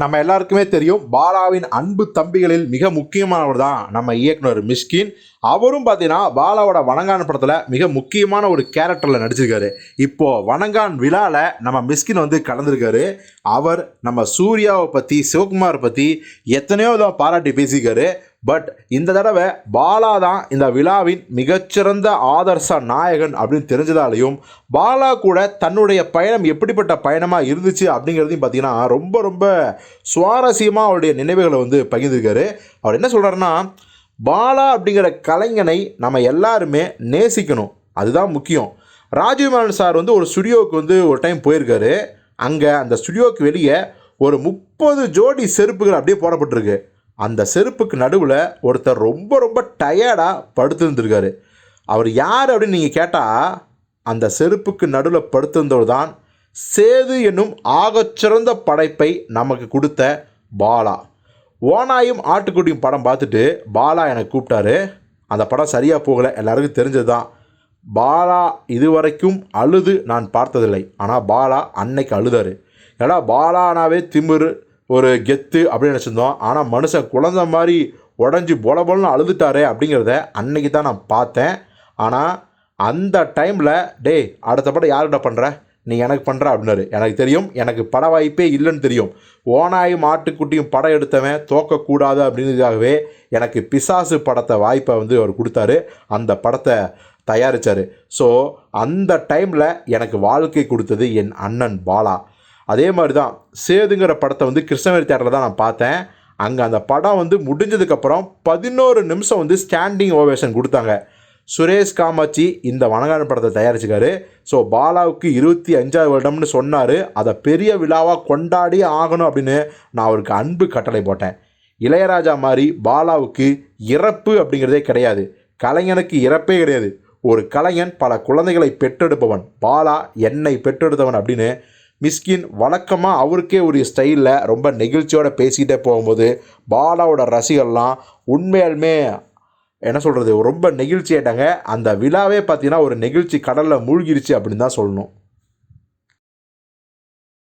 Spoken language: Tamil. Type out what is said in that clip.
நம்ம எல்லாருக்குமே தெரியும் பாலாவின் அன்பு தம்பிகளில் மிக முக்கியமானவர் தான் நம்ம இயக்குனர் மிஷ்கின். அவரும் பார்த்தீங்கன்னா பாலாவோட வணங்கான் படத்தில் மிக முக்கியமான ஒரு கேரக்டரில் நடிச்சிருக்காரு. இப்போது வணங்கான் விழாவில் நம்ம மிஷ்கின் வந்து கலந்துருக்காரு. அவர் நம்ம சூர்யாவை பற்றி, சிவகுமார் பற்றி எத்தனையோ தான் பாராட்டி பேசியிருக்காரு. பட் இந்த தடவை பாலா தான் இந்த விழாவின் மிகச்சிறந்த ஆதர்ச நாயகன் அப்படின்னு தெரிஞ்சதாலையும், பாலா கூட தன்னுடைய பயணம் எப்படிப்பட்ட பயணமாக இருந்துச்சு அப்படிங்கிறதையும் பார்த்தீங்கன்னா ரொம்ப ரொம்ப சுவாரஸ்யமாக அவருடைய நினைவுகளை வந்து பகிர்ந்திருக்காரு. அவர் என்ன சொல்கிறாருன்னா, பாலா அப்படிங்கிற கலைஞனை நம்ம எல்லாருமே நேசிக்கணும், அதுதான் முக்கியம். ராஜீவ் மேனன் சார் வந்து ஒரு ஸ்டுடியோவுக்கு வந்து ஒரு டைம் போயிருக்காரு. அங்கே அந்த ஸ்டுடியோவுக்கு வெளியே ஒரு 30 ஜோடி செருப்புகள் அப்படியே போடப்பட்டிருக்கு. அந்த செருப்புக்கு நடுவில் ஒருத்தர் ரொம்ப ரொம்ப டயர்டாக படுத்துருந்துருக்காரு. அவர் யார் அப்படின்னு நீங்கள் கேட்டால், அந்த செருப்புக்கு நடுவில் படுத்திருந்தவர் தான் சேது என்னும் ஆகச்சிறந்த படைப்பை நமக்கு கொடுத்த பாலா. ஓநாயும் ஆட்டுக்குட்டியும் படம் பார்த்துட்டு பாலா எனக்கு கூப்பிட்டாரு. அந்த படம் சரியாக போகலை, எல்லாருக்கும் தெரிஞ்சது தான். பாலா இதுவரைக்கும் அழுது நான் பார்த்ததில்லை. ஆனால் பாலா அன்னைக்கு அழுதார். ஏன்னா பாலானாவே திமிரு, ஒரு கெத்து அப்படின்னு நினச்சிருந்தோம். ஆனால் மனுஷன் குழந்த மாதிரி உடஞ்சி பொலன்னு அழுதுட்டாரே அப்படிங்கிறத அன்னைக்கு தான் நான் பார்த்தேன். ஆனால் அந்த டைமில் டேய் அடுத்த படம் யார்கிட்ட பண்ணுற, நீ எனக்கு பண்ணுற அப்படின்னாரு. எனக்கு தெரியும், எனக்கு பட வாய்ப்பே இல்லைன்னு தெரியும். ஓநாயும் ஆட்டுக்குட்டியும் படம் எடுத்தவன் தோக்கக்கூடாது அப்படின்றதுக்காகவே எனக்கு பிசாசு படத்தை வாய்ப்பை வந்து அவர் கொடுத்தாரு. அந்த படத்தை தயாரித்தார். ஸோ அந்த டைமில் எனக்கு வாழ்க்கை கொடுத்தது என் அண்ணன் பாலா. அதே மாதிரி தான் சேதுங்கிற படத்தை வந்து கிருஷ்ணகிரி தேட்டரில் தான் நான் பார்த்தேன். அங்கே அந்த படம் வந்து முடிஞ்சதுக்கப்புறம் 11 நிமிஷம் வந்து ஸ்டாண்டிங் ஓவேஷன் கொடுத்தாங்க. சுரேஷ் காமாட்சி இந்த வணங்கான் படத்தை தயாரிச்சுக்காரு. ஸோ பாலாவுக்கு 25வது வருடம்னு சொன்னார். அதை பெரிய விழாவாக கொண்டாடி ஆகணும் அப்படின்னு நான் அவருக்கு அன்பு கட்டளை போட்டேன். இளையராஜா மாதிரி பாலாவுக்கு இறப்பு அப்படிங்கிறதே கிடையாது. கலைஞனுக்கு இறப்பே கிடையாது. ஒரு கலைஞன் பல குழந்தைகளை பெற்றெடுப்பவன். பாலா என்னை பெற்றெடுத்தவன் அப்படின்னு மிஷ்கின் வழக்கமாக அவருக்கே ஒரு ஸ்டைலில் ரொம்ப நெகிழ்ச்சியோடு பேசிக்கிட்டே போகும்போது பாலாவோட ரசிகர்லாம் உண்மையாலுமே என்ன சொல்கிறது ரொம்ப நெகிழ்ச்சி ஆயிட்டாங்க. அந்த விழாவே பார்த்திங்கன்னா ஒரு நெகிழ்ச்சி கடலில் மூழ்கிருச்சு அப்படின்னு தான் சொல்லணும்.